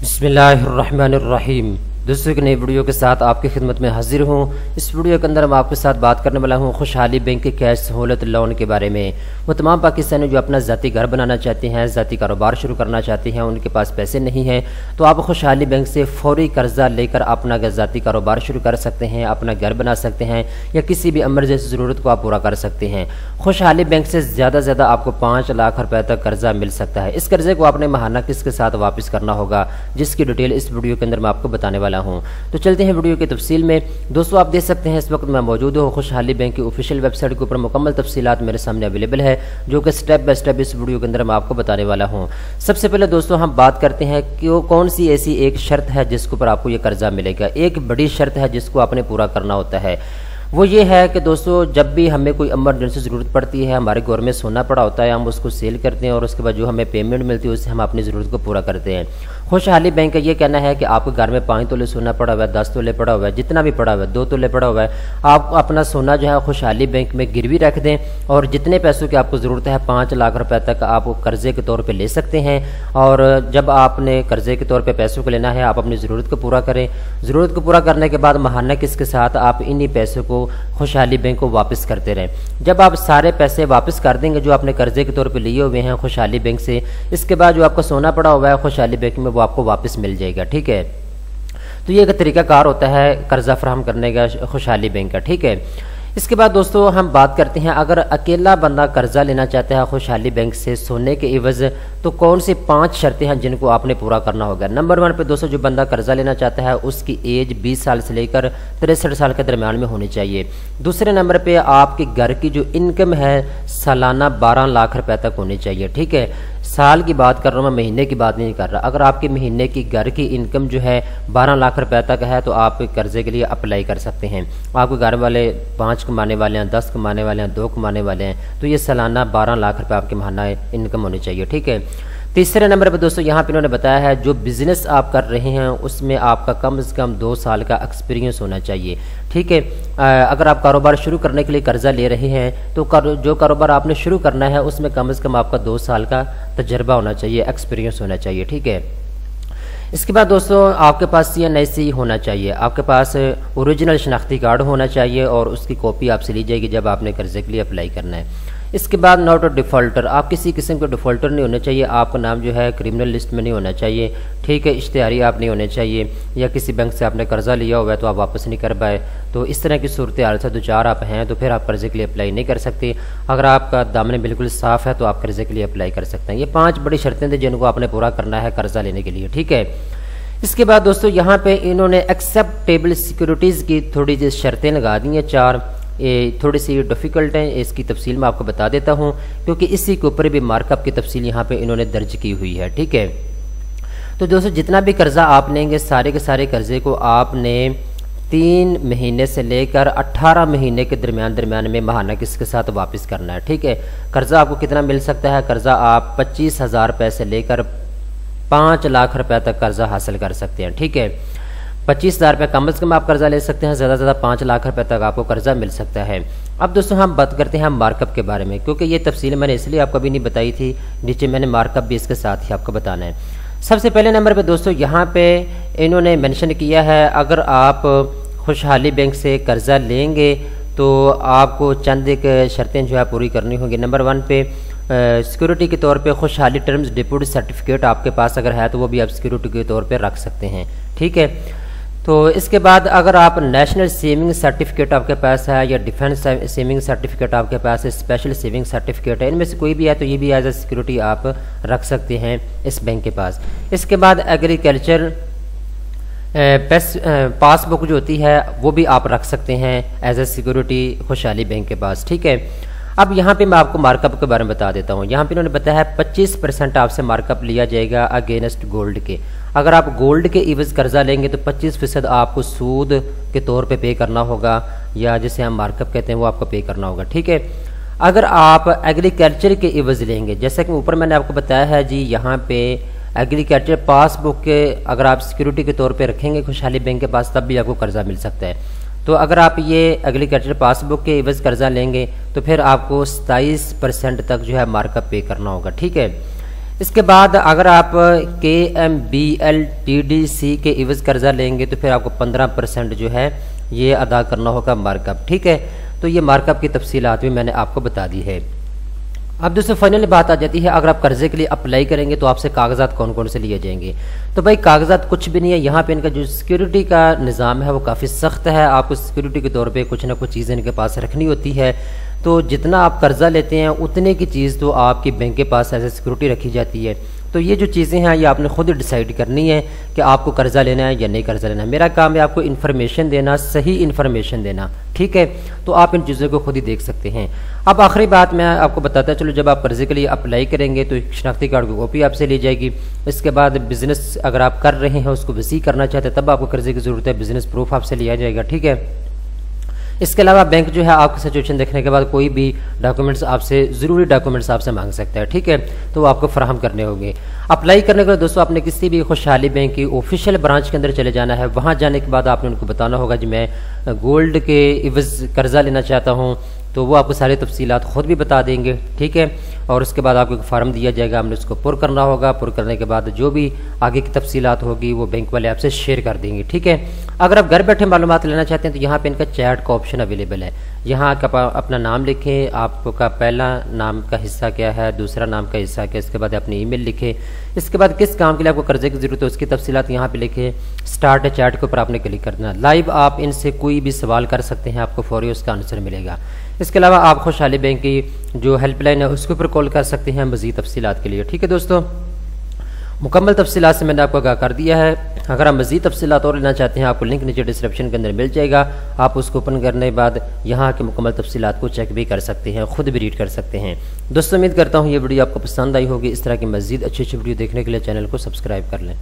बिस्मिल्लाहिर्रहमानिर्रहीम। दोस्तों, एक नई वीडियो के साथ आपकी खिदमत में हाजिर हूँ। इस वीडियो के अंदर मैं आपके साथ बात करने वाला हूँ खुशहाली बैंक के कैश सहूलत लोन के बारे में। वो तमाम पाकिस्तानी जो अपना ज़ाती घर बनाना चाहते हैं, ज़ाती कारोबार शुरू करना चाहते हैं, उनके पास पैसे नहीं हैं, तो आप खुशहाली बैंक से फौरी कर्जा लेकर अपना ज़ाती कारोबार शुरू कर सकते हैं, अपना घर बना सकते हैं या किसी भी इमरजेंसी ज़रूरत को आप पूरा कर सकते हैं। खुशहाली बैंक से ज़्यादा से ज़्यादा आपको 5 लाख रुपए तक कर्जा मिल सकता है। इस कर्जे को आपने माहाना किस्त के साथ वापस करना होगा, जिसकी डिटेल इस वीडियो के अंदर मैं आपको बताने वाला हूँ। तो चलते हैं वीडियो की तफसील में। दोस्तों, आप देख सकते हैं इस वक्त मैं मौजूद हूँ खुशहाली बैंक की ऑफिशियल वेबसाइट के ऊपर। मुकम्मल तफसीलात मेरे सामने अवेलेबल है, जो कि स्टेप बाय स्टेप इस वीडियो के अंदर मैं आपको बताने वाला हूँ। सबसे पहले दोस्तों हम बात करते हैं कि वो कौन सी ऐसी एक शर्त है जिसके ऊपर आपको ये कर्जा मिलेगा। एक बड़ी शर्त है जिसको आपने पूरा करना होता है, वो ये है कि दोस्तों जब भी हमें कोई इमरजेंसी ज़रूरत पड़ती है, हमारे घर में सोना पड़ा होता है, हम उसको सेल करते हैं और उसके बाद जो हमें पेमेंट मिलती है उससे हम अपनी ज़रूरत को पूरा करते हैं। खुशहाली बैंक का ये कहना है कि आपके घर में 5 तोले सोना पड़ा हुआ है, 10 तोले पड़ा हुआ है, जितना भी पड़ा हुआ है, 2 तोले पड़ा हुआ है, आप अपना सोना जो है खुशहाली बैंक में गिरवी रख दें और जितने पैसों की आपको ज़रूरत है 5 लाख रुपए तक आप कर्जे के तौर पे ले सकते हैं। और जब आपने कर्जे के तौर पे पैसों को लेना है, आप अपनी ज़रूरत को पूरा करें। ज़रूरत को पूरा करने के बाद माहाना किस्त के साथ आप इन्हीं पैसों को खुशहाली बैंक को वापस करते रहें। जब आप सारे पैसे वापस कर देंगे जो आपने कर्जे के तौर पे लिए हुए हैं खुशहाली बैंक से, इसके बाद जो आपका सोना पड़ा हुआ है खुशहाली बैंक में वो आपको वापस मिल जाएगा। ठीक है, तो ये एक तरीकाकार होता है कर्जा फराहम करने का खुशहाली बैंक का। ठीक है, इसके बाद दोस्तों हम बात करते हैं अगर अकेला बंदा कर्जा लेना चाहता है खुशहाली बैंक से सोने के एवज, तो कौन सी 5 शर्तें हैं जिनको आपने पूरा करना होगा। नंबर 1 पे दोस्तों जो बंदा कर्जा लेना चाहता है उसकी एज 20 साल से लेकर 63 साल के दरमियान में होनी चाहिए। दूसरे नंबर पे आपके घर की जो इनकम है सालाना 12 लाख रुपए तक होनी चाहिए। ठीक है, साल की बात कर रहा हूँ मैं, महीने की बात नहीं कर रहा। अगर आपके महीने की घर की इनकम जो है 12 लाख रुपए तक है तो आप कर्जे के लिए अप्लाई कर सकते हैं। आपके घर वाले 5 कमाने वाले हैं, 10 कमाने वाले हैं, 2 कमाने वाले हैं, तो ये सालाना 12 लाख रुपए आपके महीना इनकम होनी चाहिए। ठीक है, तीसरे नंबर पर दोस्तों यहाँ पे इन्होंने बताया है जो बिजनेस आप कर रहे हैं उसमें आपका कम से कम 2 साल का एक्सपीरियंस होना चाहिए। ठीक है, अगर आप कारोबार शुरू करने के लिए कर्जा ले रहे हैं तो जो कारोबार आपने शुरू करना है उसमें कम से कम आपका 2 साल का तजर्बा होना चाहिए, एक्सपीरियंस होना चाहिए। ठीक है, इसके बाद दोस्तों आपके पास CNIC होना चाहिए, आपके पास ओरिजिनल शनाख्ती कार्ड होना चाहिए और उसकी कॉपी आपसे ली जाएगी जब आपने कर्जे के लिए अप्लाई करना है। इसके बाद नॉट अ डिफ़ॉल्टर, आप किसी किस्म के डिफ़ॉल्टर नहीं होने चाहिए, आपका नाम जो है क्रिमिनल लिस्ट में नहीं होना चाहिए। ठीक है, इश्तिहारी आप नहीं होने चाहिए, या किसी बैंक से आपने कर्जा लिया हुआ है तो आप वापस नहीं कर पाए, तो इस तरह की सूरत हाल से 2-4 आप हैं तो फिर आप कर्जे के लिए अप्लाई नहीं कर सकते। अगर आपका दामन बिल्कुल साफ़ है तो आप कर्जे के लिए अप्लाई कर सकते हैं। ये 5 बड़ी शर्तें थी जिनको आपने पूरा करना है कर्जा लेने के लिए। ठीक है, इसके बाद दोस्तों यहाँ पे इन्होंने एक्सेप्टेबल सिक्योरिटीज़ की थोड़ी सी शर्तें लगा दी हैं 4, ये थोड़ी सी डिफ़िकल्ट हैं, इसकी तफसील मैं आपको बता देता हूँ क्योंकि इसी के ऊपर भी मार्कअप की तफसील यहाँ पे इन्होंने दर्ज की हुई है। ठीक है, तो दोस्तों जितना भी कर्जा आप लेंगे सारे के सारे कर्जे को आपने 3 महीने से लेकर 18 महीने के दरमियान में माहाना किस्त के साथ वापस करना है। ठीक है, कर्जा आपको कितना मिल सकता है, कर्जा आप 25,000 रुपये से लेकर 5 लाख रुपए तक कर्जा हासिल कर सकते हैं। ठीक है, 25,000 रुपये कम से कम आप कर्जा ले सकते हैं, ज़्यादा से ज़्यादा 5 लाख रुपए तक आपको कर्जा मिल सकता है। अब दोस्तों हम बात करते हैं मार्कअप के बारे में, क्योंकि ये तफसील मैंने इसलिए आपको अभी नहीं बताई थी, नीचे मैंने मार्कअप भी इसके साथ ही आपको बताना है। सबसे पहले नंबर पे दोस्तों यहाँ पे इन्होंने मेंशन किया है अगर आप खुशहाली बैंक से कर्जा लेंगे तो आपको चंद एक शर्तें जो है पूरी करनी होंगी। नंबर 1 पे सिक्योरिटी के तौर पे खुशहाली टर्म्स डिपोजिट सर्टिफिकेट आपके पास अगर है तो वो भी आप सिक्योरिटी के तौर पे रख सकते हैं। ठीक है, तो इसके बाद अगर आप नेशनल सेविंग सर्टिफिकेट आपके पास है या डिफेंस सेविंग सर्टिफिकेट आपके पास है, स्पेशल सेविंग सर्टिफिकेट है, इनमें से कोई भी है तो ये भी एज ए सिक्योरिटी आप रख सकते हैं इस बैंक के पास। इसके बाद एग्रीकल्चर पासबुक जो होती है वो भी आप रख सकते हैं एज ए सिक्योरिटी खुशहाली बैंक के पास। ठीक है, अब यहाँ पे मैं आपको मार्कअप के बारे में बता देता हूँ। यहाँ पे इन्होंने बताया है 25% आपसे मार्कअप लिया जाएगा अगेंस्ट गोल्ड के। अगर आप गोल्ड के इवज कर्जा लेंगे तो 25% आपको सूद के तौर पे पे करना होगा, या जिसे हम मार्कअप कहते हैं वो आपको पे करना होगा। ठीक है, अगर आप एग्रीकल्चर के इवज लेंगे, जैसा कि ऊपर मैंने आपको बताया है जी, यहाँ पे एग्रीकल्चर पासबुक के अगर आप सिक्योरिटी के तौर पे रखेंगे खुशहाली बैंक के पास तब भी आपको कर्जा मिल सकता है। तो अगर आप ये एग्रीकल्चर पासबुक के इवज कर्जा लेंगे तो फिर आपको 27% तक जो है मार्कअप पे करना होगा। ठीक है, इसके बाद अगर आप KMBLTDC के इवज कर्जा लेंगे तो फिर आपको 15% जो है ये अदा करना होगा मार्कअप। ठीक है, तो ये मार्कअप की तफसीलात भी मैंने आपको बता दी है। अब दोस्तों फाइनली बात आ जाती है, अगर आप कर्जे के लिए अप्लाई करेंगे तो आपसे कागजात कौन कौन से लिए जाएंगे। तो भाई कागजात कुछ भी नहीं है, यहाँ पे इनका जो सिक्योरिटी का निज़ाम है वो काफ़ी सख्त है। आपको सिक्योरिटी के तौर पे कुछ ना कुछ चीज़ें इनके पास रखनी होती है। तो जितना आप कर्जा लेते हैं उतने की चीज़ तो आपकी बैंक के पास एज ए सिक्योरिटी रखी जाती है। तो ये जो चीज़ें हैं ये आपने खुद डिसाइड करनी है कि आपको कर्जा लेना है या नहीं कर्जा लेना है। मेरा काम है आपको इन्फॉर्मेशन देना, सही इन्फॉर्मेशन देना। ठीक है, तो आप इन चीज़ों को खुद ही देख सकते हैं। अब आखिरी बात मैं आपको बताता चलो, जब आप कर्जे के लिए अप्लाई करेंगे तो एक शनाख्ती कार्ड की कॉपी आपसे ली जाएगी। इसके बाद बिज़नेस अगर आप कर रहे हैं उसको वसी करना चाहते हैं तब आपको कर्जे की ज़रूरत है, बिज़नेस प्रूफ आपसे लिया जाएगा। ठीक है, इसके अलावा बैंक जो है आपकी सिचुएशन देखने के बाद कोई भी डॉक्यूमेंट्स आपसे, ज़रूरी डॉक्यूमेंट्स आपसे मांग सकता है। ठीक है, तो वो आपको फराहम करने होंगे। अप्लाई करने के बाद दोस्तों आपने किसी भी खुशहाली बैंक की ऑफिशियल ब्रांच के अंदर चले जाना है। वहाँ जाने के बाद आपने उनको बताना होगा जी मैं गोल्ड के इवज़ कर्जा लेना चाहता हूँ, तो वो आपको सारी तफसीलात खुद भी बता देंगे। ठीक है, और उसके बाद आपको एक फार्म दिया जाएगा, हमने उसको पुर करना होगा। पुर करने के बाद जो भी आगे की तफसीलात होगी वो बैंक वाले आपसे शेयर कर देंगे। ठीक है, अगर आप घर बैठे मालूमात लेना चाहते हैं तो यहाँ पे इनका चैट का ऑप्शन अवेलेबल है। यहाँ अपना नाम लिखें, आपका पहला नाम का हिस्सा क्या है, दूसरा नाम का हिस्सा क्या है, इसके बाद अपनी ईमेल लिखें। इसके बाद किस काम के लिए आपको कर्जे की ज़रूरत है उसकी तफसीलात यहाँ पे लिखें। स्टार्ट चैट के ऊपर आपने क्लिक करना। लाइव आप इनसे कोई भी सवाल कर सकते हैं, आपको फौरी उसका आंसर मिलेगा। इसके अलावा आप खुशहाली बैंक की जो हेल्पलाइन है उसके ऊपर कॉल कर सकते हैं मज़ीद तफसीलात के लिए। ठीक है दोस्तों, मुकम्मल तफसीलात से मैंने आपको आगाह कर दिया है। अगर आप मज़ीद तफसीलात और लेना चाहते हैं आपको लिंक नीचे डिस्क्रिप्शन के अंदर मिल जाएगा। आप उसको ओपन करने के बाद यहाँ के मुकम्मल तफसीलात को चेक भी कर सकते हैं, खुद भी रीड कर सकते हैं। दोस्तों उम्मीद करता हूँ ये वीडियो आपको पसंद आई होगी। इस तरह की मज़ीद अच्छी अच्छी वीडियो देखने के लिए चैनल को सब्सक्राइब कर लें।